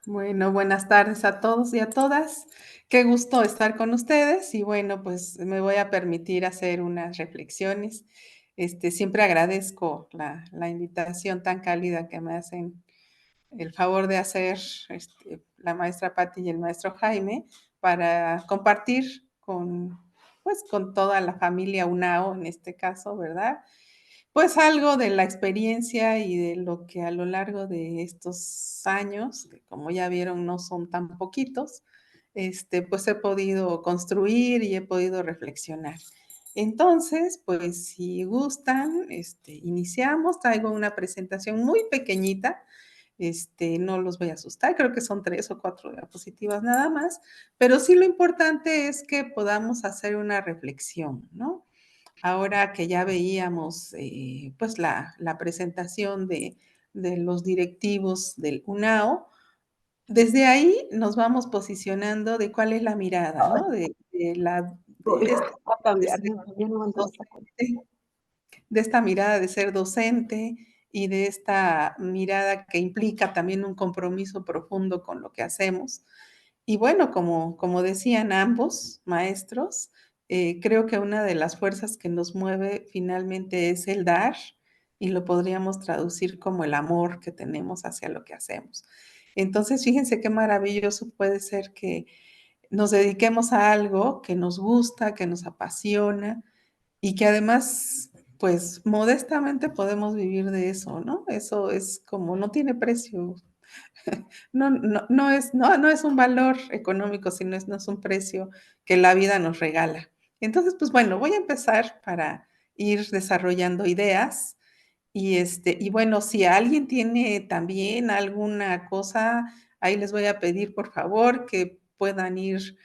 Bueno, buenas tardes a todos y a todas. Qué gusto estar con ustedes y bueno, pues me voy a permitir hacer unas reflexiones. Siempre agradezco la invitación tan cálida que me hacen el favor de hacer la maestra Patti y el maestro Jaime para compartir pues, con toda la familia UNAO en este caso, ¿verdad? Pues algo de la experiencia y de lo que a lo largo de estos años, que como ya vieron no son tan poquitos, pues he podido construir y he podido reflexionar. Entonces, pues si gustan, iniciamos. Traigo una presentación muy pequeñita, no los voy a asustar, creo que son 3 o 4 diapositivas nada más, pero sí lo importante es que podamos hacer una reflexión, ¿no? Ahora que ya veíamos pues la presentación de los directivos del UNAO, desde ahí nos vamos posicionando de cuál es la mirada, ¿no? Voy De esta, a de cambiar, ser ya no aguanto esta cosa. docente, de esta mirada de ser docente y de esta mirada que implica también un compromiso profundo con lo que hacemos. Y bueno, como decían ambos maestros, creo que una de las fuerzas que nos mueve finalmente es el dar y lo podríamos traducir como el amor que tenemos hacia lo que hacemos. Entonces, fíjense qué maravilloso puede ser que nos dediquemos a algo que nos gusta, que nos apasiona y que además, pues modestamente podemos vivir de eso, ¿no? Eso es como no tiene precio. No es un valor económico, sino no es un precio que la vida nos regala. Entonces, pues bueno, voy a empezar para ir desarrollando ideas y bueno, si alguien tiene también alguna cosa, ahí les voy a pedir por favor que puedan ir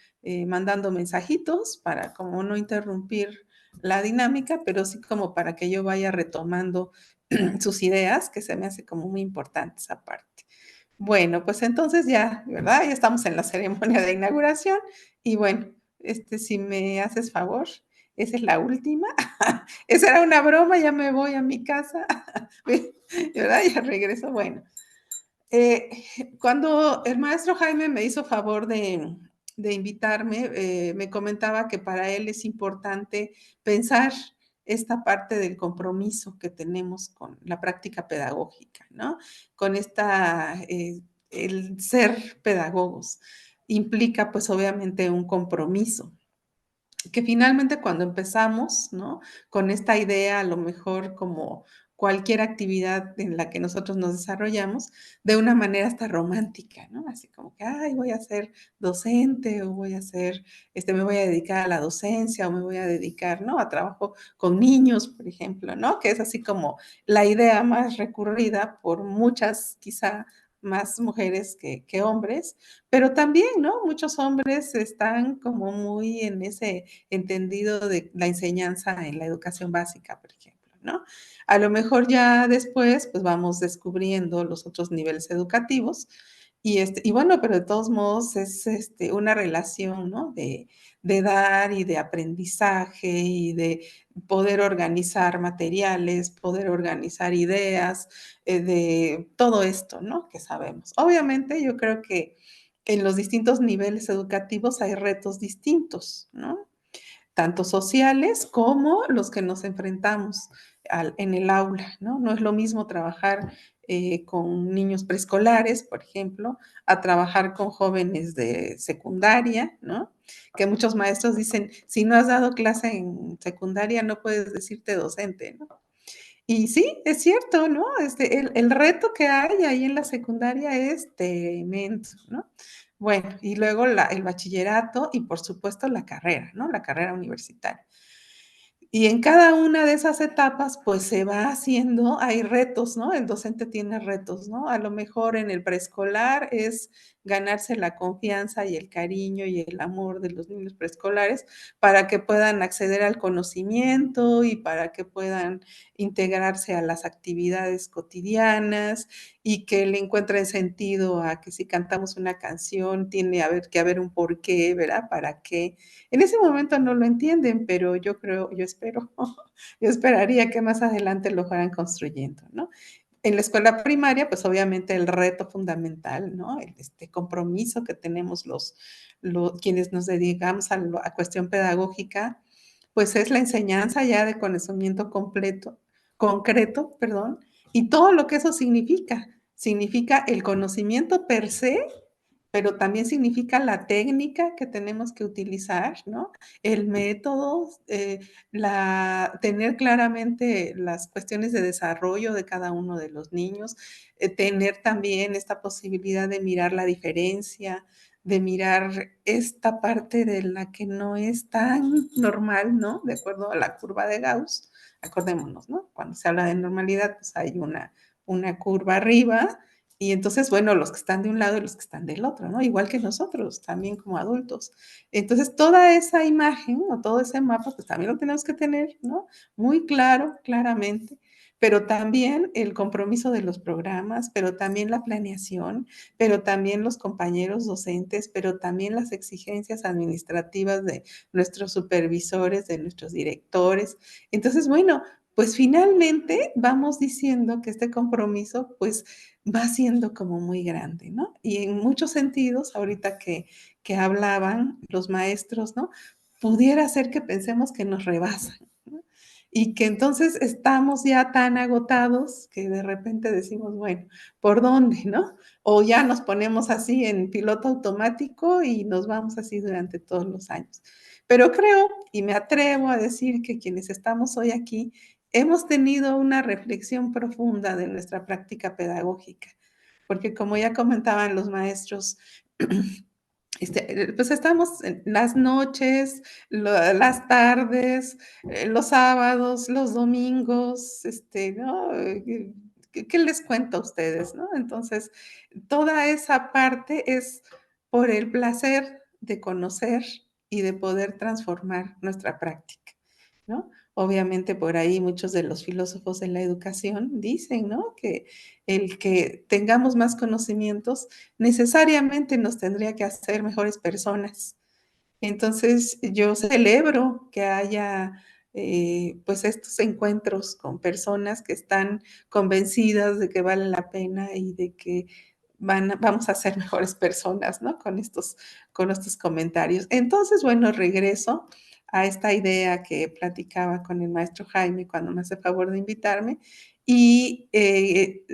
mandando mensajitos para como no interrumpir la dinámica, pero sí como para que yo vaya retomando sus ideas, que se me hace como muy importante esa parte. Bueno, pues entonces ya, ¿verdad? Ya estamos en la ceremonia de inauguración y bueno, si me haces favor, esa es la última. Esa era una broma, ya me voy a mi casa, ¿verdad? Ya regreso. Bueno, eh, cuando el maestro Jaime me hizo favor de invitarme, me comentaba que para él es importante pensar esta parte del compromiso que tenemos con la práctica pedagógica, ¿no? Con el ser pedagogos implica pues obviamente un compromiso que finalmente cuando empezamos, ¿no? Con esta idea, a lo mejor como cualquier actividad en la que nosotros nos desarrollamos, de una manera hasta romántica, ¿no? Así como que, ay, voy a ser docente o voy a ser, me voy a dedicar a la docencia o me voy a dedicar, ¿no? A trabajo con niños, por ejemplo, ¿no? Que es así como la idea más recurrida por muchas, quizá más mujeres que hombres, pero también, ¿no? Muchos hombres están como muy en ese entendido de la enseñanza en la educación básica, por ejemplo, ¿no? A lo mejor ya después, pues vamos descubriendo los otros niveles educativos y bueno, pero de todos modos es una relación, ¿no? De dar y de aprendizaje y de poder organizar materiales, poder organizar ideas, de todo esto, ¿no? Que sabemos. Obviamente yo creo que en los distintos niveles educativos hay retos distintos, ¿no? Tanto sociales como los que nos enfrentamos en el aula, ¿no? No es lo mismo trabajar con niños preescolares, por ejemplo, a trabajar con jóvenes de secundaria, ¿no? Que muchos maestros dicen, si no has dado clase en secundaria, no puedes decirte docente, ¿no? Y sí, es cierto, ¿no? El reto que hay ahí en la secundaria es tremendo, ¿no? Bueno, y luego el bachillerato y por supuesto la carrera, ¿no? La carrera universitaria. Y en cada una de esas etapas, pues se va haciendo, hay retos, ¿no? El docente tiene retos, ¿no? A lo mejor en el preescolar es ganarse la confianza y el cariño y el amor de los niños preescolares para que puedan acceder al conocimiento y para que puedan integrarse a las actividades cotidianas y que le encuentren sentido a que si cantamos una canción tiene que haber un porqué, ¿verdad? ¿Para qué? En ese momento no lo entienden, pero yo creo, yo espero, yo esperaría que más adelante lo fueran construyendo, ¿no? En la escuela primaria, pues obviamente el reto fundamental, ¿no? Este compromiso que tenemos quienes nos dedicamos a cuestión pedagógica, pues es la enseñanza ya de conocimiento concreto, perdón, y todo lo que eso significa. Significa el conocimiento per se, pero también significa la técnica que tenemos que utilizar, ¿no? El método, tener claramente las cuestiones de desarrollo de cada uno de los niños, tener también esta posibilidad de mirar la diferencia, de mirar esta parte de la que no es tan normal, ¿no? De acuerdo a la curva de Gauss. Acordémonos, ¿no? Cuando se habla de normalidad, pues hay una curva arriba y entonces, bueno, los que están de un lado y los que están del otro, ¿no? Igual que nosotros, también como adultos. Entonces, toda esa imagen o todo ese mapa, pues también lo tenemos que tener, ¿no? Muy claro, claramente, pero también el compromiso de los programas, pero también la planeación, pero también los compañeros docentes, pero también las exigencias administrativas de nuestros supervisores, de nuestros directores. Entonces, bueno, pues finalmente vamos diciendo que este compromiso, pues va siendo como muy grande, ¿no? Y en muchos sentidos, ahorita que hablaban los maestros, ¿no? Pudiera ser que pensemos que nos rebasan, ¿no? Y que entonces estamos ya tan agotados que de repente decimos, bueno, ¿por dónde, no? O ya nos ponemos así en piloto automático y nos vamos así durante todos los años. Pero creo y me atrevo a decir que quienes estamos hoy aquí hemos tenido una reflexión profunda de nuestra práctica pedagógica, porque como ya comentaban los maestros, pues estamos en las noches, las tardes, los sábados, los domingos, ¿no? ¿Qué les cuento a ustedes, no? Entonces, toda esa parte es por el placer de conocer y de poder transformar nuestra práctica, ¿no? Obviamente por ahí muchos de los filósofos en la educación dicen, ¿no? Que el que tengamos más conocimientos necesariamente nos tendría que hacer mejores personas. Entonces, yo celebro que haya, pues, estos encuentros con personas que están convencidas de que vale la pena y de que vamos a ser mejores personas, ¿no? Con estos comentarios. Entonces, bueno, regreso a esta idea que platicaba con el maestro Jaime cuando me hace favor de invitarme y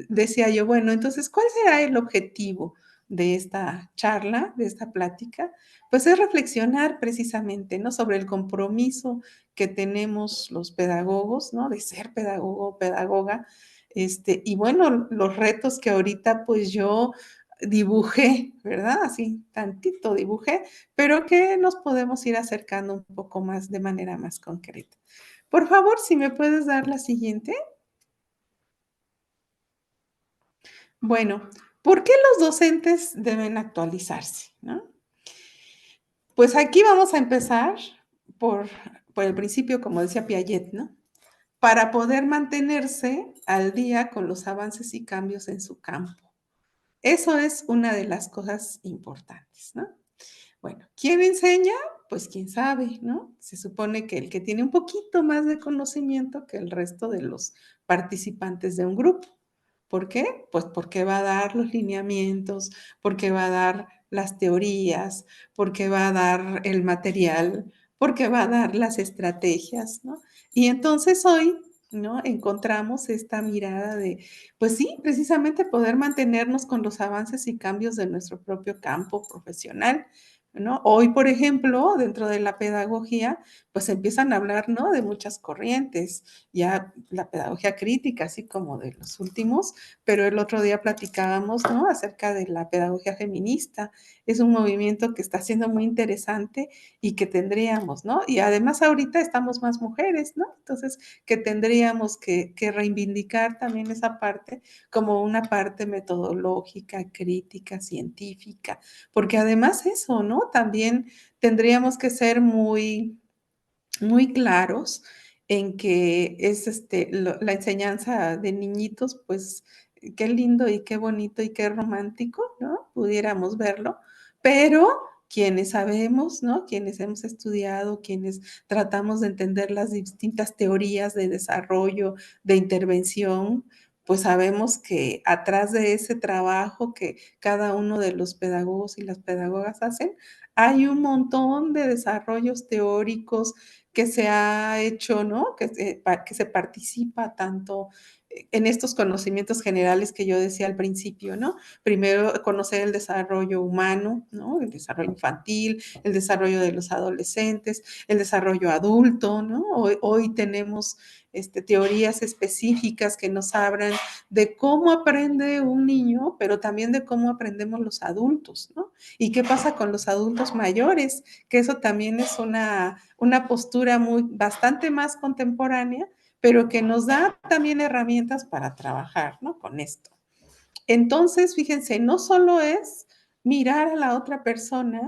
decía yo, bueno, entonces, ¿cuál será el objetivo de esta charla, de esta plática? Pues es reflexionar precisamente, ¿no? Sobre el compromiso que tenemos los pedagogos, ¿no? De ser pedagogo o pedagoga. Y bueno, los retos que ahorita pues yo dibujé, ¿verdad? Así, tantito dibujé, pero que nos podemos ir acercando un poco más de manera más concreta. Por favor, si me puedes dar la siguiente. Bueno, ¿por qué los docentes deben actualizarse? ¿No? Pues aquí vamos a empezar por, por el principio, como decía Piaget, ¿no? Para poder mantenerse al día con los avances y cambios en su campo. Eso es una de las cosas importantes, ¿no? Bueno, ¿quién enseña? Pues quién sabe, ¿no? Se supone que el que tiene un poquito más de conocimiento que el resto de los participantes de un grupo. ¿Por qué? Pues porque va a dar los lineamientos, porque va a dar las teorías, porque va a dar el material, porque va a dar las estrategias, ¿no? Y entonces hoy, ¿no? Encontramos esta mirada de, pues sí, precisamente poder mantenernos con los avances y cambios de nuestro propio campo profesional, ¿no? Hoy, por ejemplo, dentro de la pedagogía, pues empiezan a hablar, ¿no? De muchas corrientes, ya la pedagogía crítica, así como de los últimos, pero el otro día platicábamos, ¿no? Acerca de la pedagogía feminista. Es un movimiento que está siendo muy interesante y que tendríamos, ¿no? Y además ahorita estamos más mujeres, ¿no? Entonces, que tendríamos que reivindicar también esa parte como una parte metodológica, crítica, científica, porque además eso, ¿no? También tendríamos que ser muy, muy claros en que es la enseñanza de niñitos, pues qué lindo y qué bonito y qué romántico, ¿no? Pudiéramos verlo, pero quienes sabemos, ¿no? Quienes hemos estudiado, quienes tratamos de entender las distintas teorías de desarrollo, de intervención, pues sabemos que atrás de ese trabajo que cada uno de los pedagogos y las pedagogas hacen, hay un montón de desarrollos teóricos que se ha hecho, ¿no? Que se participa tanto en estos conocimientos generales que yo decía al principio, ¿no? Primero conocer el desarrollo humano, ¿no? El desarrollo infantil, el desarrollo de los adolescentes, el desarrollo adulto, ¿no? Hoy tenemos teorías específicas que nos hablan de cómo aprende un niño, pero también de cómo aprendemos los adultos, ¿no? Y qué pasa con los adultos mayores, que eso también es una postura bastante más contemporánea, pero que nos da también herramientas para trabajar, ¿no? Con esto. Entonces, fíjense, no solo es mirar a la otra persona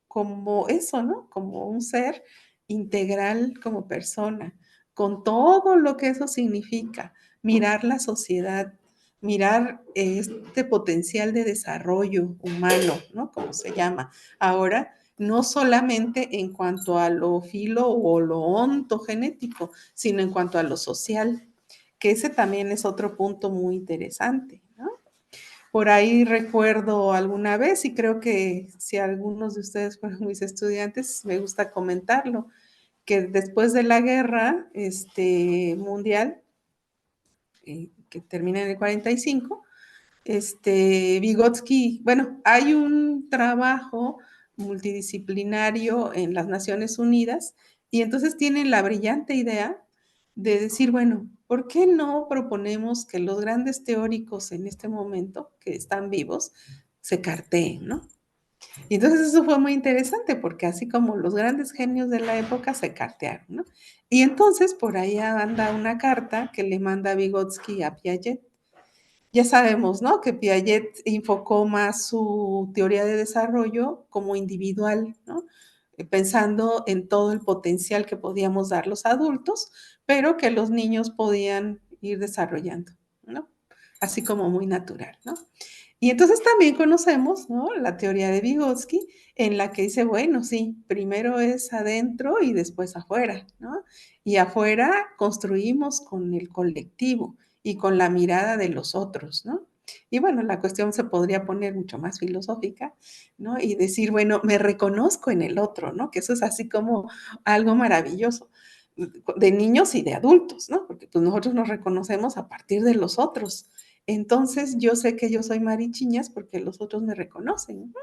como eso, ¿no? Como un ser integral como persona, con todo lo que eso significa, mirar la sociedad, mirar este potencial de desarrollo humano, ¿no? Como se llama. Ahora, no solamente en cuanto a lo filo o lo ontogenético, sino en cuanto a lo social, que ese también es otro punto muy interesante, ¿no? Por ahí recuerdo alguna vez, y creo que si algunos de ustedes fueron mis estudiantes, me gusta comentarlo, que después de la guerra mundial, que termina en el 45, Vygotsky, bueno, hay un trabajo multidisciplinario en las Naciones Unidas y entonces tienen la brillante idea de decir, bueno, ¿por qué no proponemos que los grandes teóricos en este momento, que están vivos, se carteen, ¿no? Y entonces eso fue muy interesante porque así como los grandes genios de la época se cartearon, ¿no? Y entonces por ahí anda una carta que le manda Vygotsky a Piaget. Ya sabemos, ¿no? Que Piaget enfocó más su teoría de desarrollo como individual, ¿no? Pensando en todo el potencial que podíamos dar los adultos, pero que los niños podían ir desarrollando, ¿no? Así como muy natural, ¿no? Y entonces también conocemos, ¿no? La teoría de Vygotsky, en la que dice, bueno, sí, primero es adentro y después afuera, ¿no? Y afuera construimos con el colectivo y con la mirada de los otros, ¿no? Y bueno, la cuestión se podría poner mucho más filosófica, ¿no? Y decir, bueno, me reconozco en el otro, ¿no? Que eso es así como algo maravilloso de niños y de adultos, ¿no? Porque pues nosotros nos reconocemos a partir de los otros. Entonces yo sé que yo soy Marichiñas porque los otros me reconocen, ¿no?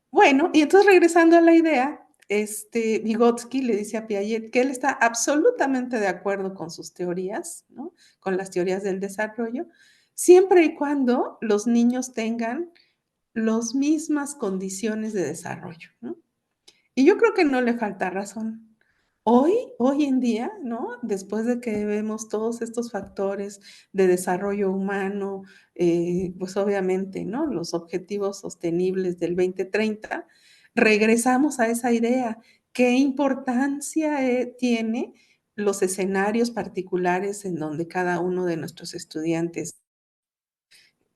Bueno, y entonces regresando a la idea, Vygotsky le dice a Piaget que él está absolutamente de acuerdo con sus teorías, ¿no? Con las teorías del desarrollo, siempre y cuando los niños tengan las mismas condiciones de desarrollo, ¿no? Y yo creo que no le falta razón. Hoy en día, ¿no? Después de que vemos todos estos factores de desarrollo humano, pues obviamente, ¿no? Los objetivos sostenibles del 2030, regresamos a esa idea. ¿Qué importancia tiene los escenarios particulares en donde cada uno de nuestros estudiantes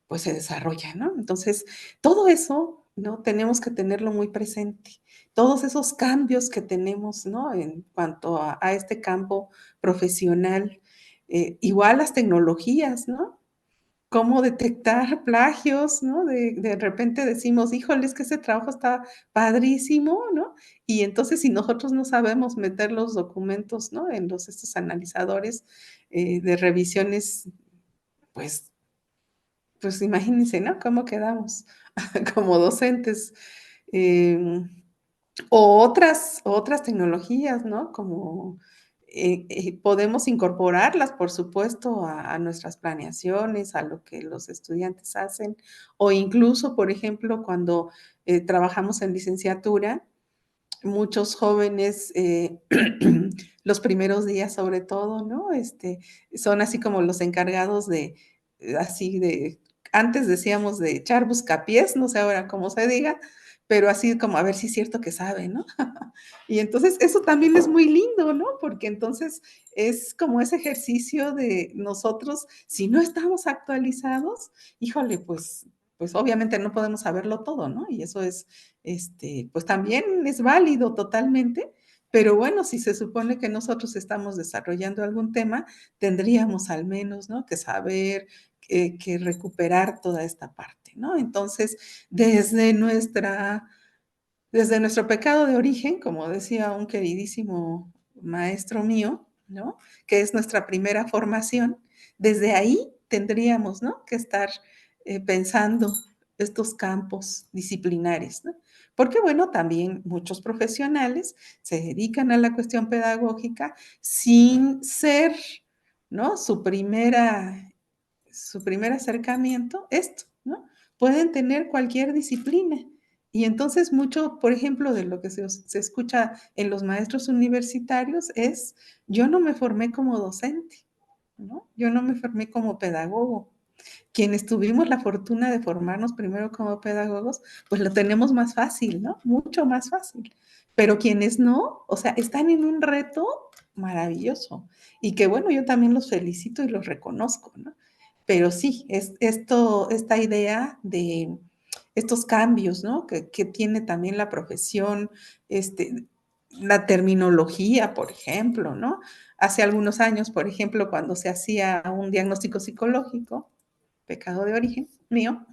pues se desarrolla, ¿no? Entonces, todo eso, ¿no? Tenemos que tenerlo muy presente. Todos esos cambios que tenemos, ¿no? En cuanto a este campo profesional, igual las tecnologías, ¿no? Cómo detectar plagios, ¿no? De repente decimos, híjole, es que ese trabajo está padrísimo, ¿no? Y entonces si nosotros no sabemos meter los documentos, ¿no? En estos analizadores de revisiones, pues pues imagínense, ¿no? ¿Cómo quedamos como docentes? Em, o otras tecnologías, ¿no? Como podemos incorporarlas, por supuesto, a nuestras planeaciones, a lo que los estudiantes hacen, o incluso, por ejemplo, cuando trabajamos en licenciatura, muchos jóvenes, los primeros días sobre todo, ¿no? Son así como los encargados de, así de, antes decíamos de echar buscapiés, no sé ahora cómo se diga, pero así como a ver si es cierto que sabe, ¿no? Y entonces eso también es muy lindo, ¿no? Porque entonces es como ese ejercicio de nosotros, si no estamos actualizados, híjole, pues obviamente no podemos saberlo todo, ¿no? Y eso es, pues también es válido totalmente, Pero bueno, si se supone que nosotros estamos desarrollando algún tema, tendríamos al menos, ¿no? Que saber, que recuperar toda esta parte, ¿no? Entonces, desde nuestro pecado de origen, como decía un queridísimo maestro mío, ¿no? Que es nuestra primera formación, desde ahí tendríamos, ¿no? Que estar pensando estos campos disciplinares, ¿no? Porque, bueno, también muchos profesionales se dedican a la cuestión pedagógica sin ser, ¿no? Su primer acercamiento, esto, ¿no? Pueden tener cualquier disciplina. Y entonces mucho, por ejemplo, de lo que se escucha en los maestros universitarios es, yo no me formé como docente, ¿no? Yo no me formé como pedagogo. Quienes tuvimos la fortuna de formarnos primero como pedagogos, pues lo tenemos más fácil, ¿no? Mucho más fácil. Pero quienes no, o sea, están en un reto maravilloso y que bueno, yo también los felicito y los reconozco, ¿no? Pero sí, esta idea de estos cambios, ¿no? Que tiene también la profesión, la terminología, por ejemplo, ¿no? Hace algunos años, por ejemplo, cuando se hacía un diagnóstico psicológico, pecado de origen mío,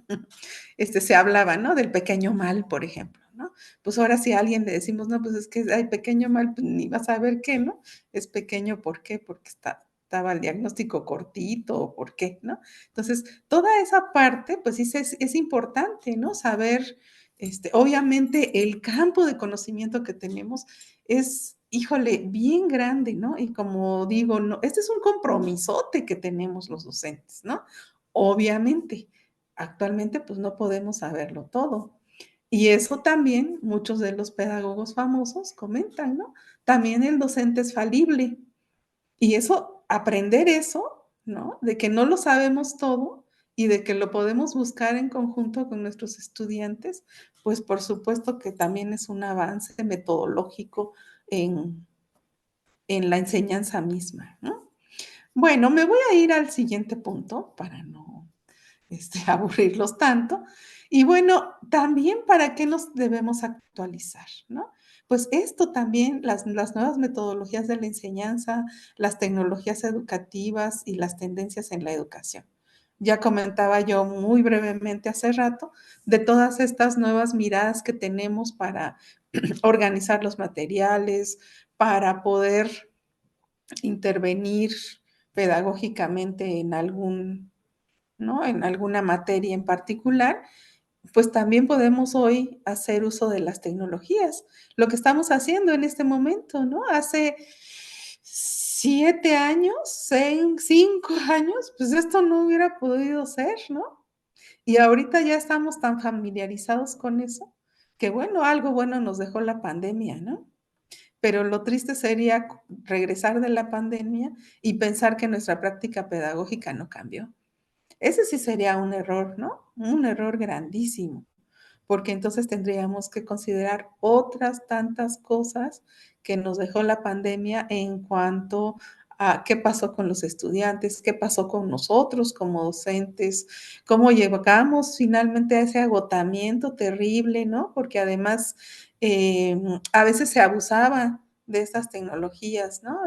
se hablaba, ¿no? Del pequeño mal, por ejemplo, ¿no? Pues ahora si a alguien le decimos, no, pues es que hay pequeño mal, pues ni vas a ver qué, ¿no? Es pequeño, ¿por qué? Porque estaba el diagnóstico cortito, o ¿por qué? ¿No? Entonces, toda esa parte, pues sí es importante, ¿no? Saber, obviamente el campo de conocimiento que tenemos es, híjole, bien grande, ¿no? Y como digo, no, este es un compromisote que tenemos los docentes, ¿no? Obviamente, actualmente pues no podemos saberlo todo. Y eso también muchos de los pedagogos famosos comentan, ¿no? También el docente es falible. Y eso, aprender eso, ¿no? De que no lo sabemos todo y de que lo podemos buscar en conjunto con nuestros estudiantes, pues por supuesto que también es un avance metodológico en, en la enseñanza misma, ¿no? Bueno, me voy a ir al siguiente punto para no aburrirlos tanto. Y bueno, también para qué nos debemos actualizar, ¿no? Pues esto también, las nuevas metodologías de la enseñanza, las tecnologías educativas y las tendencias en la educación. Ya comentaba yo muy brevemente hace rato de todas estas nuevas miradas que tenemos para organizar los materiales, para poder intervenir pedagógicamente en ¿no? En alguna materia en particular, pues también podemos hoy hacer uso de las tecnologías. Lo que estamos haciendo en este momento, ¿no? Hace 7 años, 5 años, pues esto no hubiera podido ser, ¿no? Y ahorita ya estamos tan familiarizados con eso que, bueno, algo bueno nos dejó la pandemia, ¿no? Pero lo triste sería regresar de la pandemia y pensar que nuestra práctica pedagógica no cambió. Ese sí sería un error, ¿no? Un error grandísimo, porque entonces tendríamos que considerar otras tantas cosas que nos dejó la pandemia en cuanto a qué pasó con los estudiantes, qué pasó con nosotros como docentes, cómo llegamos finalmente a ese agotamiento terrible, ¿no? Porque además a veces se abusaba de estas tecnologías, ¿no?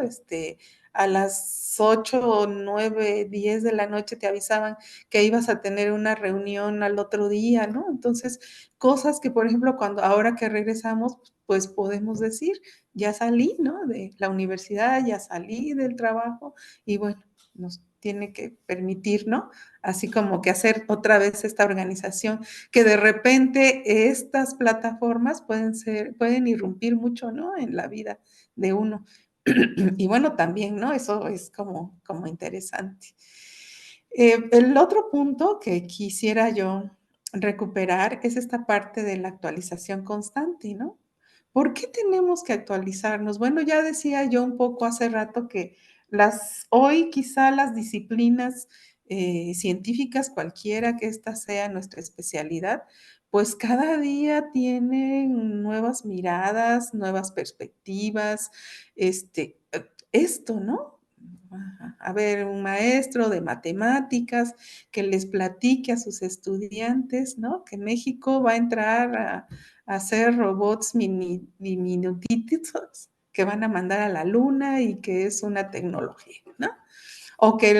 A las 8, 9, 10 de la noche te avisaban que ibas a tener una reunión al otro día, ¿no? Entonces, cosas que, por ejemplo, ahora que regresamos, pues podemos decir, ya salí, ¿no? De la universidad, ya salí del trabajo y bueno, nos tiene que permitir, ¿no? Así como que hacer otra vez esta organización, que de repente estas plataformas pueden irrumpir mucho, ¿no? En la vida de uno. Y bueno, también, ¿no? Eso es como interesante. El otro punto que quisiera yo recuperar es esta parte de la actualización constante, ¿no? ¿Por qué tenemos que actualizarnos? Bueno, ya decía yo un poco hace rato que hoy quizá las disciplinas científicas, cualquiera que esta sea nuestra especialidad, pues cada día tienen nuevas miradas, nuevas perspectivas, esto, ¿no? Ajá. A ver, un maestro de matemáticas que les platique a sus estudiantes, ¿no? Que México va a entrar a hacer robots minutitos, que van a mandar a la luna y que es una tecnología, ¿no? O que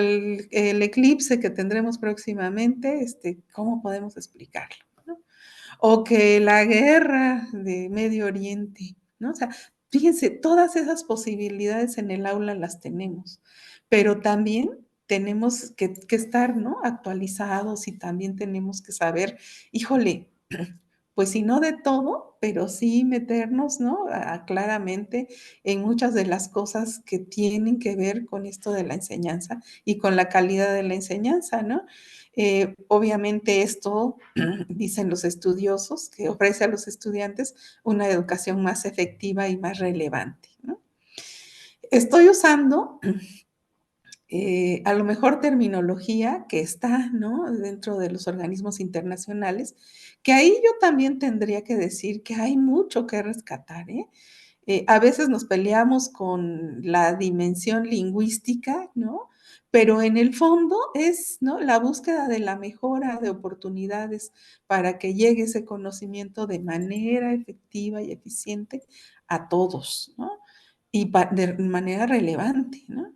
el eclipse que tendremos próximamente, ¿cómo podemos explicarlo? ¿No? O que la guerra de Medio Oriente, ¿no? O sea, fíjense, todas esas posibilidades en el aula las tenemos, pero también tenemos que estar, ¿no? Actualizados y también tenemos que saber, híjole, pues si no de todo, pero sí meternos, ¿no? Claramente en muchas de las cosas que tienen que ver con esto de la enseñanza y con la calidad de la enseñanza, ¿no? Obviamente esto, dicen los estudiosos, que ofrece a los estudiantes una educación más efectiva y más relevante, ¿no? Estoy usando a lo mejor terminología que está, ¿no? Dentro de los organismos internacionales, que ahí yo también tendría que decir que hay mucho que rescatar, ¿eh? A veces nos peleamos con la dimensión lingüística, ¿no? Pero en el fondo es, ¿no? La búsqueda de la mejora de oportunidades para que llegue ese conocimiento de manera efectiva y eficiente a todos, ¿no? Y de manera relevante, ¿no?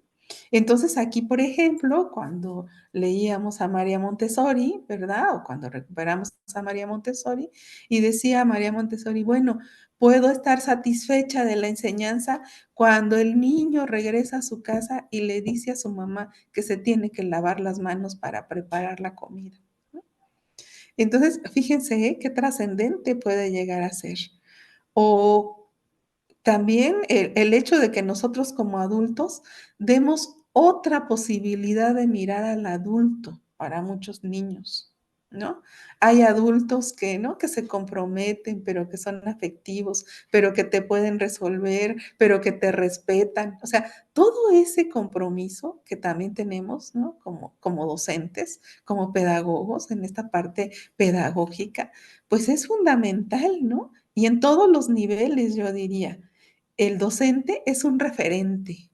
Entonces aquí, por ejemplo, cuando leíamos a María Montessori, ¿verdad? O cuando recuperamos a María Montessori y decía María Montessori, bueno, puedo estar satisfecha de la enseñanza cuando el niño regresa a su casa y le dice a su mamá que se tiene que lavar las manos para preparar la comida, ¿no? Entonces, fíjense, qué trascendente puede llegar a ser. O también el hecho de que nosotros como adultos demos otra posibilidad de mirar al adulto para muchos niños, ¿no? Hay adultos que, ¿no? Que se comprometen, pero que son afectivos, pero que te pueden resolver, pero que te respetan. O sea, todo ese compromiso que también tenemos, ¿no? Como docentes, como pedagogos en esta parte pedagógica, pues es fundamental, ¿no? Y en todos los niveles, yo diría el docente es un referente.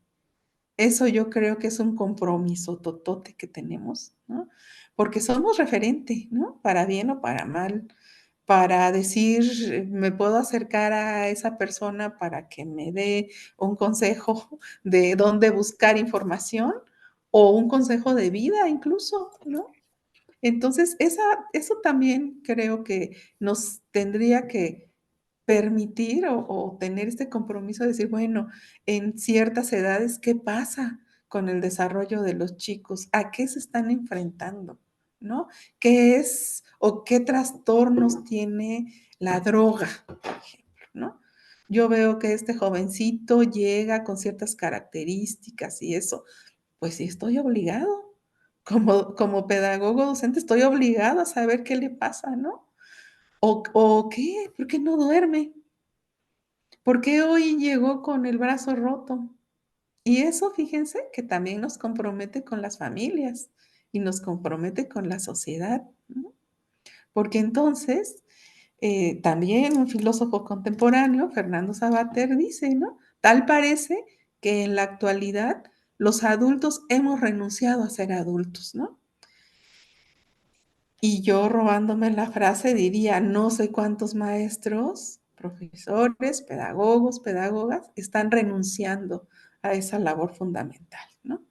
Eso yo creo que es un compromiso totote que tenemos, ¿no? Porque somos referente, ¿no? Para bien o para mal, para decir, me puedo acercar a esa persona para que me dé un consejo de dónde buscar información o un consejo de vida incluso, ¿no? Entonces, eso también creo que nos tendría que permitir o tener este compromiso de decir, bueno, en ciertas edades, ¿qué pasa con el desarrollo de los chicos? ¿A qué se están enfrentando? ¿No? ¿Qué es o qué trastornos tiene la droga, por ejemplo, ¿no? Yo veo que este jovencito llega con ciertas características y eso, pues sí estoy obligado. Como pedagogo docente estoy obligado a saber qué le pasa, ¿no? O qué, ¿por qué no duerme? ¿Por qué hoy llegó con el brazo roto? Y eso, fíjense, que también nos compromete con las familias y nos compromete con la sociedad, ¿no? Porque entonces, también un filósofo contemporáneo, Fernando Savater, dice, ¿no? Tal parece que en la actualidad los adultos hemos renunciado a ser adultos, ¿no? Y yo robándome la frase diría, no sé cuántos maestros, profesores, pedagogos, pedagogas están renunciando a esa labor fundamental, ¿no?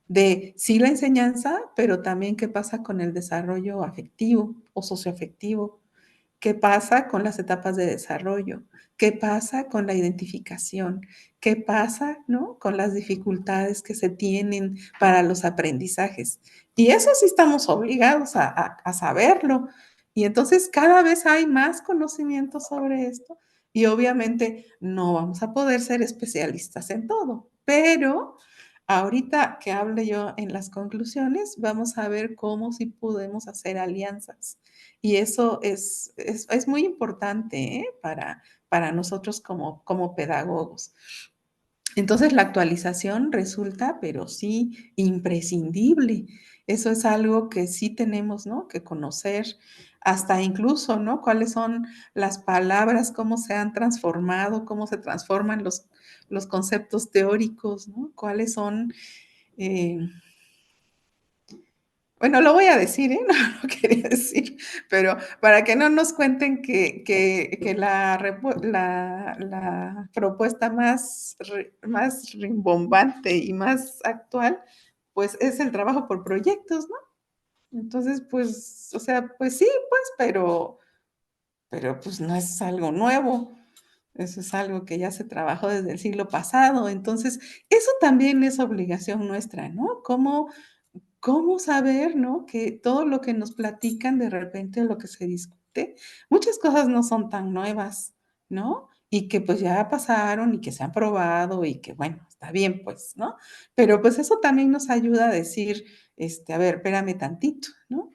De sí la enseñanza, pero también qué pasa con el desarrollo afectivo o socioafectivo, qué pasa con las etapas de desarrollo, qué pasa con la identificación, qué pasa, ¿no? Con las dificultades que se tienen para los aprendizajes. Y eso sí estamos obligados a saberlo. Y entonces cada vez hay más conocimiento sobre esto y obviamente no vamos a poder ser especialistas en todo, pero ahorita que hable yo en las conclusiones, vamos a ver cómo sí podemos hacer alianzas. Y eso es muy importante, ¿eh? Para nosotros como pedagogos. Entonces, la actualización resulta, pero sí, imprescindible. Eso es algo que sí tenemos, ¿no? Que conocer, hasta incluso, ¿no? Cuáles son las palabras, cómo se han transformado, cómo se transforman los conceptos teóricos, ¿no? Cuáles son, eh, Bueno, lo voy a decir, ¿eh? No lo quería decir, pero para que no nos cuenten que la propuesta más rimbombante y más actual, pues, es el trabajo por proyectos, ¿no? Entonces, pues, o sea, pues sí, pues, pero, pues, no es algo nuevo. Eso es algo que ya se trabajó desde el siglo pasado. Entonces, eso también es obligación nuestra, ¿no? ¿Cómo saber, no? Que todo lo que nos platican de repente, lo que se discute, muchas cosas no son tan nuevas, ¿no? Y que pues ya pasaron y que se han probado y que bueno, está bien, pues, ¿no? Pero pues eso también nos ayuda a decir, a ver, espérame tantito, ¿no?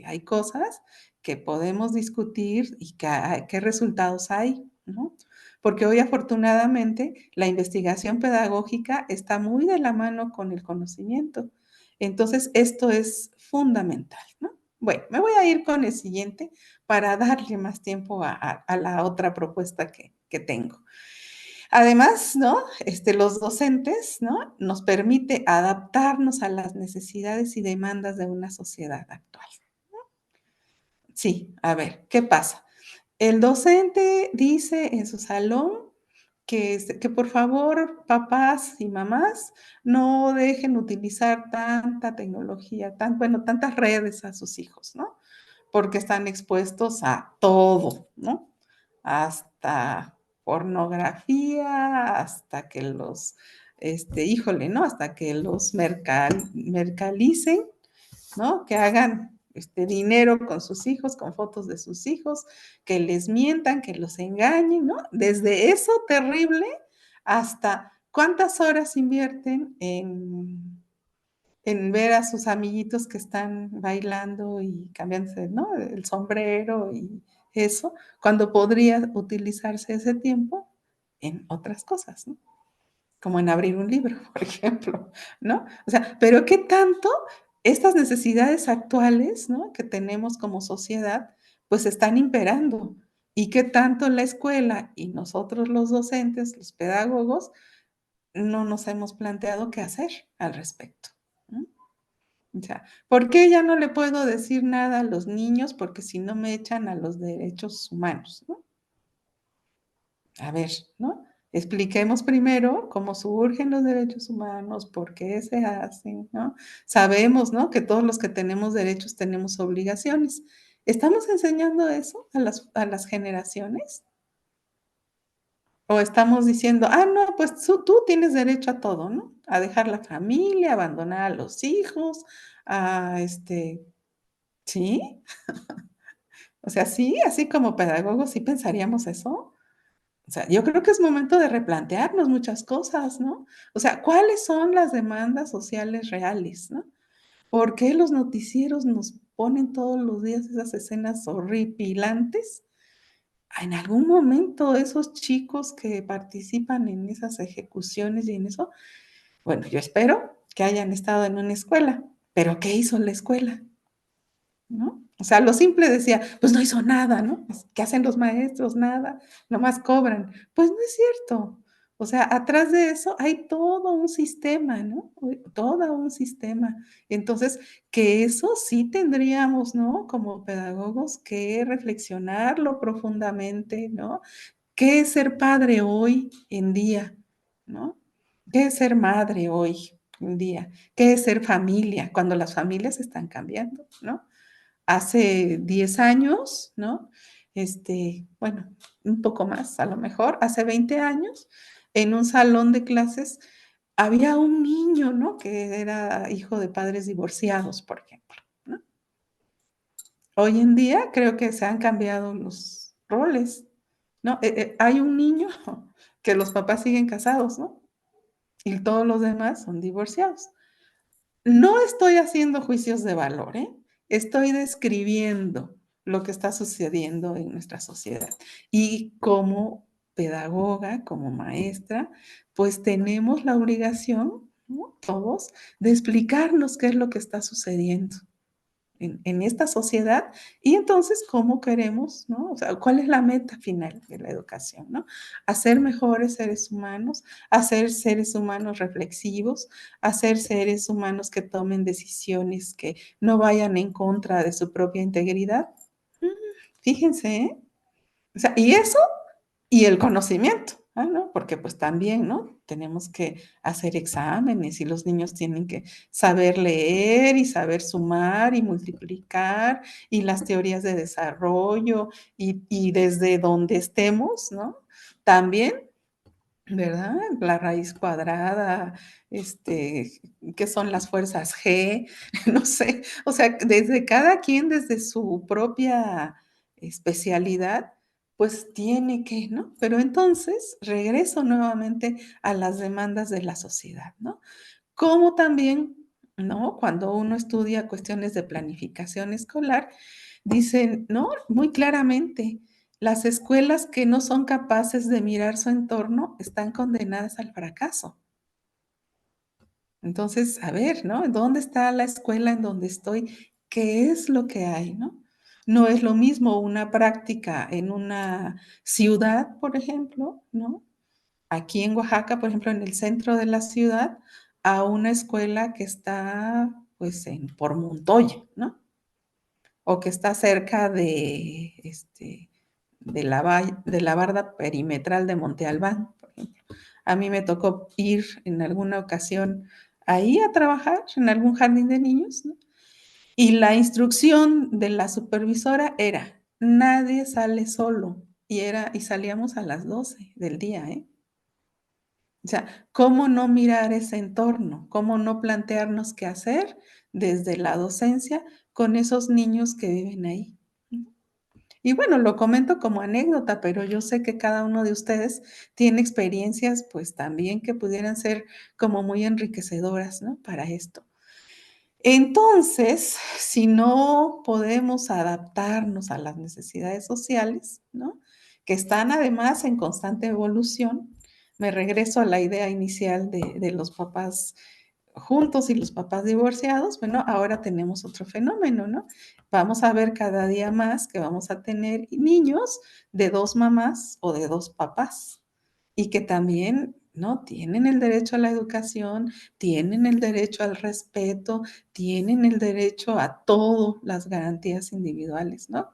Hay cosas que podemos discutir y qué resultados hay, ¿no? Porque hoy afortunadamente la investigación pedagógica está muy de la mano con el conocimiento. Entonces, esto es fundamental, ¿no? Bueno, me voy a ir con el siguiente para darle más tiempo a la otra propuesta que tengo. Además, ¿no? Los docentes, ¿no? Nos permite adaptarnos a las necesidades y demandas de una sociedad actual. Sí, a ver, ¿qué pasa? El docente dice en su salón que por favor, papás y mamás, no dejen utilizar tanta tecnología, bueno, tantas redes a sus hijos, ¿no? Porque están expuestos a todo, ¿no? Hasta pornografía, hasta que híjole, ¿no? Hasta que los mercalicen, ¿no? Que hagan dinero con sus hijos, con fotos de sus hijos, que les mientan, que los engañen, ¿no? Desde eso terrible hasta cuántas horas invierten en ver a sus amiguitos que están bailando y cambiándose, ¿no? El sombrero y eso, cuando podría utilizarse ese tiempo en otras cosas, ¿no? Como en abrir un libro, por ejemplo, ¿no? O sea, pero qué tanto estas necesidades actuales, ¿no? Que tenemos como sociedad, pues están imperando. Y qué tanto la escuela y nosotros los docentes, los pedagogos, no nos hemos planteado qué hacer al respecto. ¿No? O sea, ¿por qué ya no le puedo decir nada a los niños? Porque si no me echan a los derechos humanos, ¿no? A ver, ¿no? Expliquemos primero cómo surgen los derechos humanos, por qué se hacen, ¿no? Sabemos, ¿no? Que todos los que tenemos derechos tenemos obligaciones. ¿Estamos enseñando eso a las generaciones? ¿O estamos diciendo, ah, no, pues tú tienes derecho a todo, ¿no? A dejar la familia, abandonar a los hijos, a ¿sí? O sea, sí, así como pedagogos, ¿sí pensaríamos eso? O sea, yo creo que es momento de replantearnos muchas cosas, ¿no? O sea, ¿cuáles son las demandas sociales reales, no? ¿Por qué los noticieros nos ponen todos los días esas escenas horripilantes? En algún momento esos chicos que participan en esas ejecuciones y en eso, bueno, yo espero que hayan estado en una escuela, pero ¿qué hizo la escuela? ¿No? O sea, lo simple decía, pues no hizo nada, ¿no? Pues, ¿qué hacen los maestros? Nada, nomás cobran. Pues no es cierto. O sea, atrás de eso hay todo un sistema, ¿no? Todo un sistema. Entonces, que eso sí tendríamos, ¿no? Como pedagogos que reflexionarlo profundamente, ¿no? ¿Qué es ser padre hoy en día? ¿No? ¿Qué es ser madre hoy en día? ¿Qué es ser familia cuando las familias están cambiando, ¿no? Hace 10 años, ¿no? Bueno, un poco más, a lo mejor, hace 20 años, en un salón de clases había un niño, ¿no? Que era hijo de padres divorciados, por ejemplo, ¿no? Hoy en día creo que se han cambiado los roles, ¿no? Hay un niño que los papás siguen casados, ¿no? Y todos los demás son divorciados. No estoy haciendo juicios de valor, ¿eh? Estoy describiendo lo que está sucediendo en nuestra sociedad. Y como pedagoga, como maestra, pues tenemos la obligación, ¿no? Todos, de explicarnos qué es lo que está sucediendo, en esta sociedad y entonces cómo queremos, ¿no? O sea, ¿cuál es la meta final de la educación, ¿no? Hacer mejores seres humanos, hacer seres humanos reflexivos, hacer seres humanos que tomen decisiones que no vayan en contra de su propia integridad. Mm, Fíjense, ¿eh? O sea, y eso y el conocimiento, ¿no? Porque pues también, ¿no? Tenemos que hacer exámenes y los niños tienen que saber leer y saber sumar y multiplicar y las teorías de desarrollo y desde donde estemos, ¿no? También, ¿verdad? La raíz cuadrada, ¿qué son las fuerzas G? No sé, o sea, desde cada quien, desde su propia especialidad, pues tiene que, ¿no? Pero entonces regreso nuevamente a las demandas de la sociedad, ¿no? Como también, ¿no? Cuando uno estudia cuestiones de planificación escolar, dicen, ¿no? Muy claramente, las escuelas que no son capaces de mirar su entorno están condenadas al fracaso. Entonces, a ver, ¿no? ¿Dónde está la escuela en donde estoy? ¿Qué es lo que hay, no? No es lo mismo una práctica en una ciudad, por ejemplo, ¿no? Aquí en Oaxaca, por ejemplo, en el centro de la ciudad, a una escuela que está, pues, por Montoya, ¿no? O que está cerca de la barda perimetral de Monte Albán, por ejemplo. A mí me tocó ir en alguna ocasión ahí a trabajar en algún jardín de niños, ¿no? Y la instrucción de la supervisora era: nadie sale solo. Y salíamos a las 12 del día, ¿eh? O sea, ¿cómo no mirar ese entorno? ¿Cómo no plantearnos qué hacer desde la docencia con esos niños que viven ahí? Y bueno, lo comento como anécdota, pero yo sé que cada uno de ustedes tiene experiencias, pues también que pudieran ser como muy enriquecedoras, ¿no? Para esto. Entonces, si no podemos adaptarnos a las necesidades sociales, ¿no? Que están además en constante evolución, me regreso a la idea inicial de los papás juntos y los papás divorciados, bueno, ahora tenemos otro fenómeno, ¿no? Vamos a ver cada día más que vamos a tener niños de dos mamás o de dos papás y que también, ¿no? Tienen el derecho a la educación, tienen el derecho al respeto, tienen el derecho a todas las garantías individuales, ¿no?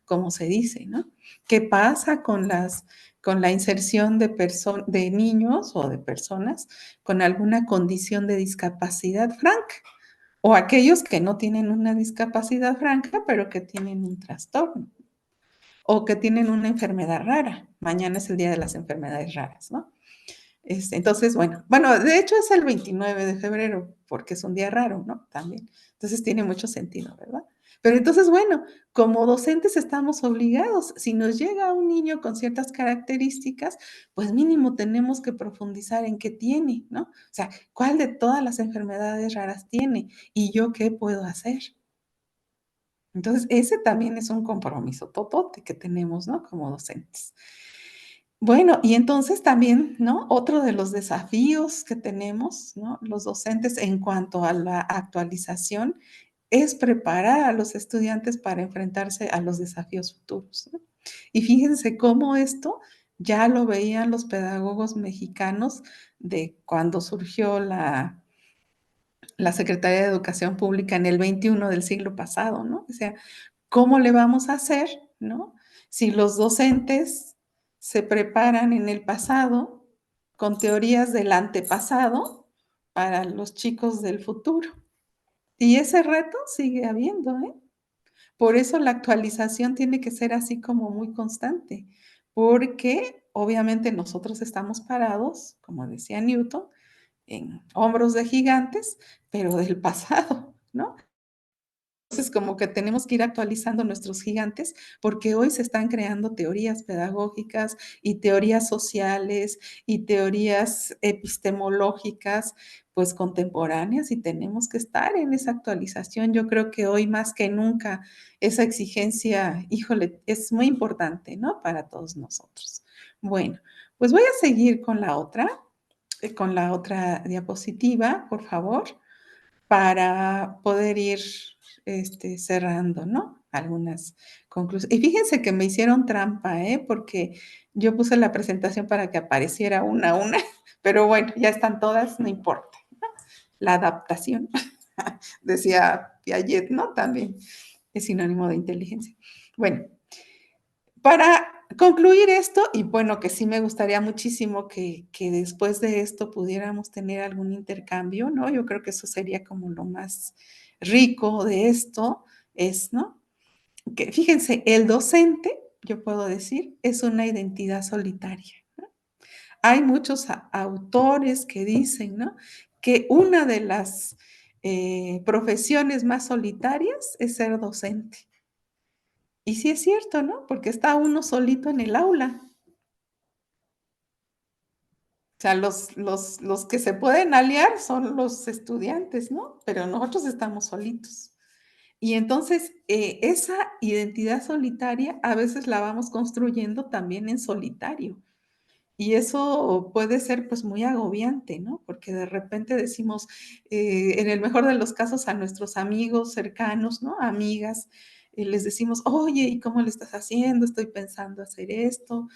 Como se dice, ¿no? ¿Qué pasa con la inserción de niños o de personas con alguna condición de discapacidad franca? O aquellos que no tienen una discapacidad franca, pero que tienen un trastorno o que tienen una enfermedad rara. Mañana es el día de las enfermedades raras, ¿no? Entonces, bueno, de hecho es el 29 de febrero, porque es un día raro, ¿no? También. Entonces tiene mucho sentido, ¿verdad? Pero entonces, bueno, como docentes estamos obligados, si nos llega un niño con ciertas características, pues mínimo tenemos que profundizar en qué tiene, ¿no? O sea, ¿cuál de todas las enfermedades raras tiene? ¿Y yo qué puedo hacer? Entonces, ese también es un compromiso totote que tenemos, ¿no? Como docentes. Bueno, y entonces también, ¿no? Otro de los desafíos que tenemos, ¿no? Los docentes en cuanto a la actualización es preparar a los estudiantes para enfrentarse a los desafíos futuros, ¿no? Y fíjense cómo esto ya lo veían los pedagogos mexicanos de cuando surgió la Secretaría de Educación Pública en el 21 del siglo pasado, ¿no? O sea, ¿cómo le vamos a hacer, no? Si los docentes se preparan en el pasado con teorías del antepasado para los chicos del futuro. Y ese reto sigue habiendo, ¿eh? Por eso la actualización tiene que ser así como muy constante, porque obviamente nosotros estamos parados, como decía Newton, en hombros de gigantes, pero del pasado, ¿no? Entonces, como que tenemos que ir actualizando nuestros gigantes, porque hoy se están creando teorías pedagógicas y teorías sociales y teorías epistemológicas, pues contemporáneas, y tenemos que estar en esa actualización. Yo creo que hoy más que nunca esa exigencia, híjole, es muy importante, ¿no? Para todos nosotros. Bueno, pues voy a seguir con la otra diapositiva, por favor, para poder ir cerrando, ¿no? Algunas conclusiones. Y fíjense que me hicieron trampa, ¿eh? Porque yo puse la presentación para que apareciera una a una, pero bueno, ya están todas, no importa. La adaptación, decía Piaget, ¿no? También es sinónimo de inteligencia. Bueno, para concluir esto, y bueno, que sí me gustaría muchísimo que después de esto pudiéramos tener algún intercambio, ¿no? Yo creo que eso sería como lo más rico de esto, es, ¿no? Que fíjense, el docente, yo puedo decir, es una identidad solitaria. Hay muchos autores que dicen, ¿no? Que una de las profesiones más solitarias es ser docente. Y sí es cierto, ¿no? Porque está uno solito en el aula. O sea, los que se pueden aliar son los estudiantes, ¿no? Pero nosotros estamos solitos. Y entonces, esa identidad solitaria a veces la vamos construyendo también en solitario. Y eso puede ser pues muy agobiante, ¿no? Porque de repente decimos, en el mejor de los casos a nuestros amigos cercanos, ¿no? Amigas, les decimos, oye, ¿y cómo le estás haciendo? Estoy pensando hacer esto,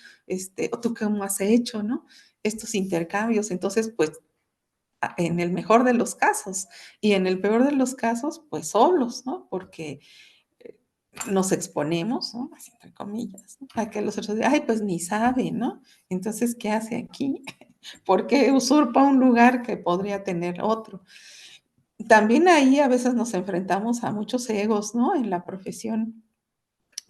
o tú cómo has hecho, ¿no? Estos intercambios. Entonces, pues, en el mejor de los casos y en el peor de los casos, pues solos, ¿no? Porque nos exponemos, ¿no? Así entre comillas, ¿no? A que los otros digan, ay, pues ni sabe, ¿no? Entonces, ¿qué hace aquí? ¿Por qué usurpa un lugar que podría tener otro? También ahí a veces nos enfrentamos a muchos egos, ¿no? En la profesión,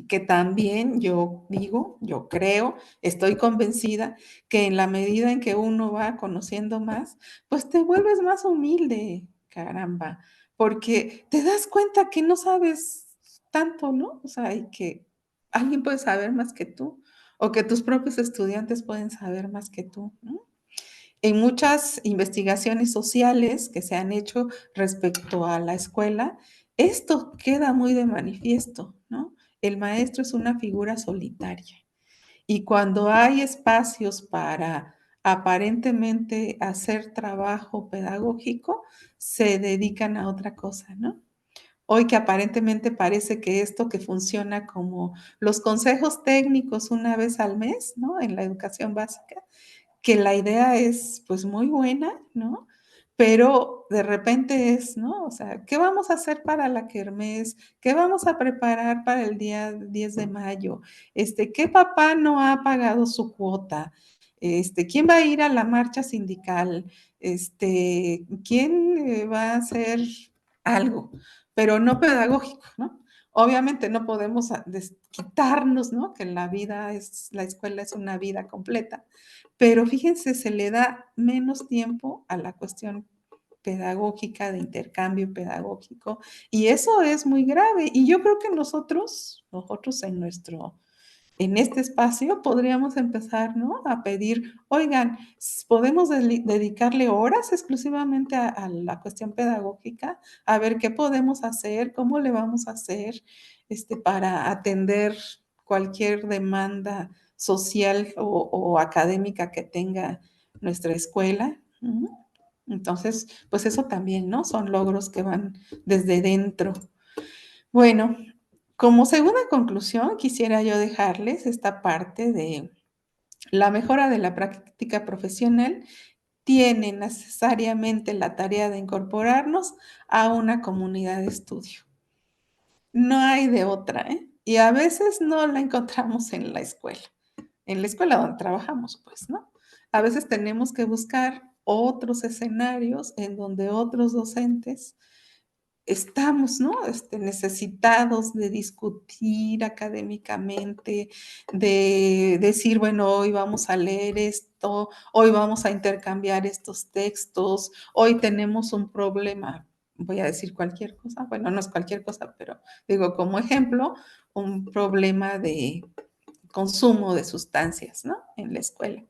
que también yo digo, yo creo, estoy convencida que en la medida en que uno va conociendo más, pues te vuelves más humilde, caramba, porque te das cuenta que no sabes tanto, ¿no? O sea, y que alguien puede saber más que tú, o que tus propios estudiantes pueden saber más que tú, ¿no? En muchas investigaciones sociales que se han hecho respecto a la escuela, esto queda muy de manifiesto, ¿no? El maestro es una figura solitaria y cuando hay espacios para aparentemente hacer trabajo pedagógico, se dedican a otra cosa, ¿no? Hoy que aparentemente parece que esto que funciona como los consejos técnicos una vez al mes, ¿no? En la educación básica, que la idea es pues muy buena, ¿no? Pero de repente es, ¿no? O sea, ¿qué vamos a hacer para la kermés? ¿Qué vamos a preparar para el día 10 de mayo? ¿Qué papá no ha pagado su cuota? ¿Quién va a ir a la marcha sindical? ¿Quién va a hacer algo? Pero no pedagógico, ¿no? Obviamente no podemos quitarnos, ¿no? Que la vida es, la escuela es una vida completa, pero fíjense, se le da menos tiempo a la cuestión pedagógica, de intercambio pedagógico, y eso es muy grave. Y yo creo que nosotros en este espacio podríamos empezar, ¿no? A pedir, oigan, podemos dedicarle horas exclusivamente a la cuestión pedagógica, a ver qué podemos hacer, cómo le vamos a hacer, para atender cualquier demanda social o académica que tenga nuestra escuela. Entonces, pues eso también, ¿no? Son logros que van desde dentro. Bueno, como segunda conclusión, quisiera yo dejarles esta parte de la mejora de la práctica profesional tiene necesariamente la tarea de incorporarnos a una comunidad de estudio. No hay de otra, ¿eh? Y a veces no la encontramos en la escuela donde trabajamos, pues, ¿no? A veces tenemos que buscar otros escenarios en donde otros docentes estamos, ¿no? Necesitados de discutir académicamente, de decir, bueno, hoy vamos a leer esto, hoy vamos a intercambiar estos textos, hoy tenemos un problema, voy a decir cualquier cosa, bueno, no es cualquier cosa, pero digo como ejemplo, un problema de consumo de sustancias, ¿no? En la escuela.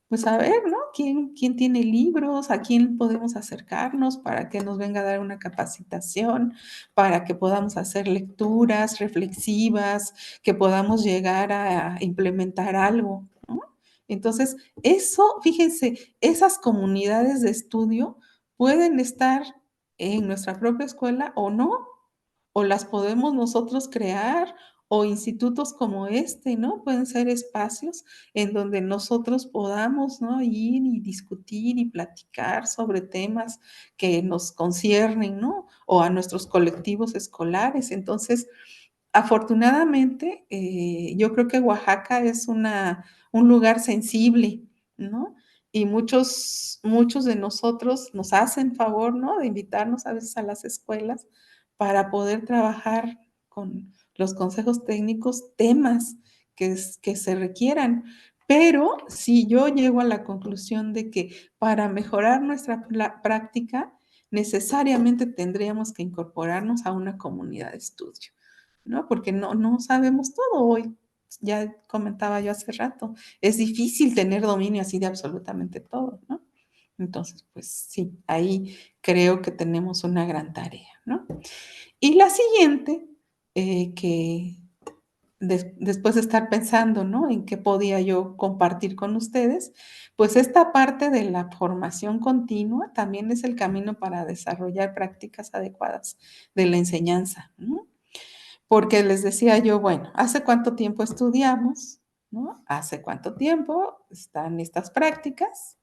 Pues a ver, ¿no? ¿Quién tiene libros? ¿A quién podemos acercarnos para que nos venga a dar una capacitación? Para que podamos hacer lecturas reflexivas, que podamos llegar a implementar algo, ¿no? Entonces, eso, fíjense, esas comunidades de estudio pueden estar en nuestra propia escuela o no. o las podemos nosotros crear, o institutos como este, ¿no? Pueden ser espacios en donde nosotros podamos, ¿no? Ir y discutir y platicar sobre temas que nos conciernen, ¿no? O a nuestros colectivos escolares. Entonces, afortunadamente, yo creo que Oaxaca es un lugar sensible, ¿no? Y muchos de nosotros nos hacen favor, ¿no? De invitarnos a veces a las escuelas para poder trabajar con los consejos técnicos temas que se requieran. Pero si yo llego a la conclusión de que para mejorar nuestra práctica, necesariamente tendríamos que incorporarnos a una comunidad de estudio, ¿no? Porque no sabemos todo hoy. Ya comentaba yo hace rato, es difícil tener dominio así de absolutamente todo, ¿no? Entonces, pues sí, ahí creo que tenemos una gran tarea, ¿no? Y la siguiente, que después de estar pensando, ¿no? En qué podía yo compartir con ustedes, pues esta parte de la formación continua también es el camino para desarrollar prácticas adecuadas de la enseñanza, ¿no? Porque les decía yo, bueno, ¿hace cuánto tiempo estudiamos? ¿No? ¿Hace cuánto tiempo están estas prácticas?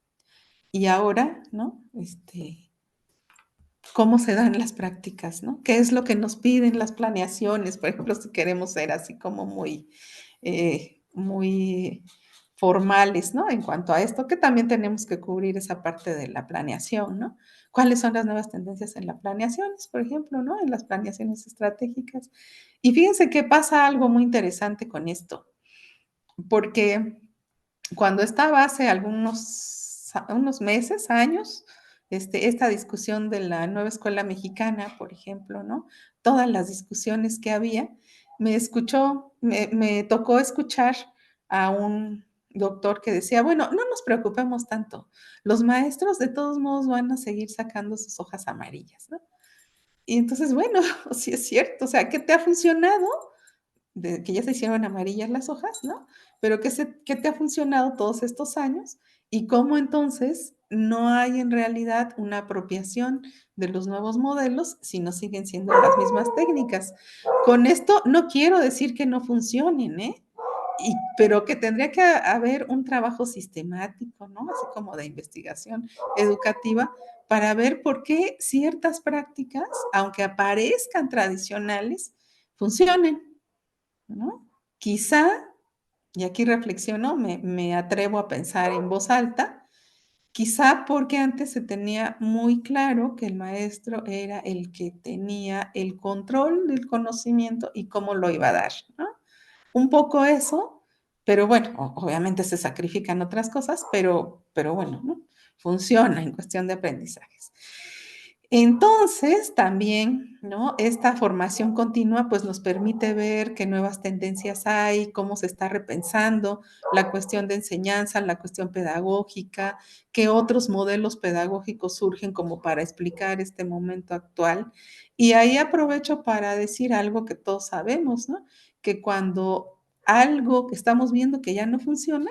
Y ahora, ¿no? ¿Cómo se dan las prácticas, no? ¿Qué es lo que nos piden las planeaciones? Por ejemplo, si queremos ser así como muy formales, ¿no? En cuanto a esto, que también tenemos que cubrir esa parte de la planeación, ¿no? ¿Cuáles son las nuevas tendencias en las planeaciones, por ejemplo, ¿no? En las planeaciones estratégicas. Y fíjense que pasa algo muy interesante con esto, porque cuando estaba hace unos meses, años, esta discusión de la nueva escuela mexicana, por ejemplo, ¿no? Todas las discusiones que había, me tocó escuchar a un doctor que decía, bueno, no nos preocupemos tanto, los maestros de todos modos van a seguir sacando sus hojas amarillas, ¿no? Y entonces, bueno, sí es cierto, o sea, ¿qué te ha funcionado? De que ya se hicieron amarillas las hojas, ¿no? Pero ¿qué te ha funcionado todos estos años? Y cómo entonces no hay en realidad una apropiación de los nuevos modelos, si no siguen siendo las mismas técnicas. Con esto no quiero decir que no funcionen, ¿eh? Pero que tendría que haber un trabajo sistemático, ¿no? Así como de investigación educativa para ver por qué ciertas prácticas, aunque aparezcan tradicionales, funcionen, ¿no? Quizá, y aquí reflexiono, me atrevo a pensar en voz alta, quizá porque antes se tenía muy claro que el maestro era el que tenía el control del conocimiento y cómo lo iba a dar, ¿no? Un poco eso, pero bueno, obviamente se sacrifican otras cosas, pero bueno, ¿no? Funciona en cuestión de aprendizajes. Entonces, también, ¿no? Esta formación continua, pues, nos permite ver qué nuevas tendencias hay, cómo se está repensando la cuestión de enseñanza, la cuestión pedagógica, qué otros modelos pedagógicos surgen como para explicar este momento actual. Y ahí aprovecho para decir algo que todos sabemos, ¿no? Que cuando algo que estamos viendo que ya no funciona,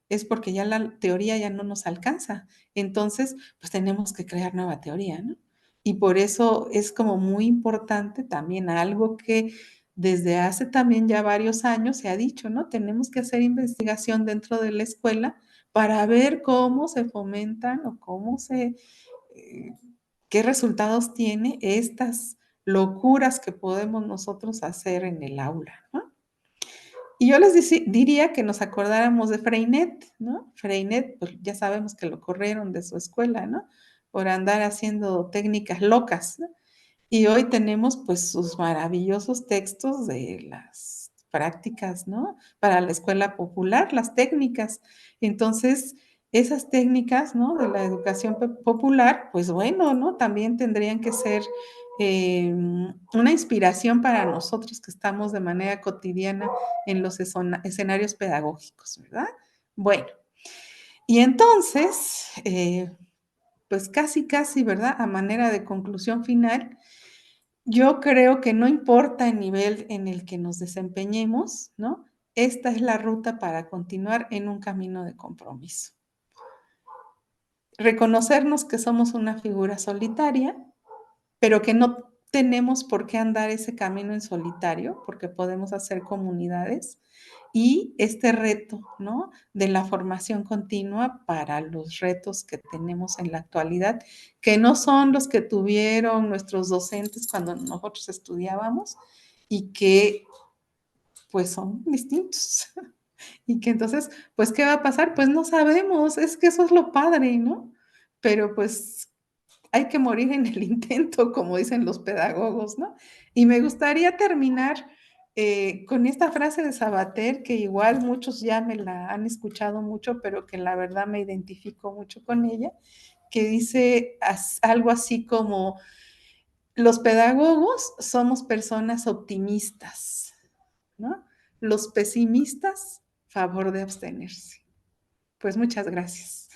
es porque ya la teoría ya no nos alcanza. Entonces, pues, tenemos que crear nueva teoría, ¿no? Y por eso es como muy importante también algo que desde hace también ya varios años se ha dicho, ¿no? Tenemos que hacer investigación dentro de la escuela para ver cómo se fomentan o eh, qué resultados tiene estas locuras que podemos nosotros hacer en el aula, ¿no? Y yo les diría que nos acordáramos de Freinet, ¿no? Freinet, pues ya sabemos que lo corrieron de su escuela, ¿no? Por andar haciendo técnicas locas, ¿no? Y hoy tenemos pues sus maravillosos textos de las prácticas, ¿no? Para la escuela popular, las técnicas. Entonces, esas técnicas, ¿no? De la educación popular, pues bueno, ¿no? También tendrían que ser una inspiración para nosotros que estamos de manera cotidiana en los escenarios pedagógicos, ¿verdad? Bueno, y entonces, pues casi, ¿verdad? A manera de conclusión final, yo creo que no importa el nivel en el que nos desempeñemos, ¿no? Esta es la ruta para continuar en un camino de compromiso. Reconocernos que somos una figura solitaria, pero que no tenemos por qué andar ese camino en solitario, porque podemos hacer comunidades y este reto, ¿no? De la formación continua para los retos que tenemos en la actualidad, que no son los que tuvieron nuestros docentes cuando nosotros estudiábamos y que pues son distintos. Y que entonces, pues, ¿qué va a pasar? Pues no sabemos, es que eso es lo padre, ¿no? Pero pues hay que morir en el intento, como dicen los pedagogos, ¿no? Y me gustaría terminar con esta frase de Sabater, que igual muchos ya me la han escuchado mucho, pero que la verdad me identifico mucho con ella, que dice algo así como, los pedagogos somos personas optimistas, ¿no? Los pesimistas, favor de abstenerse. Pues muchas gracias.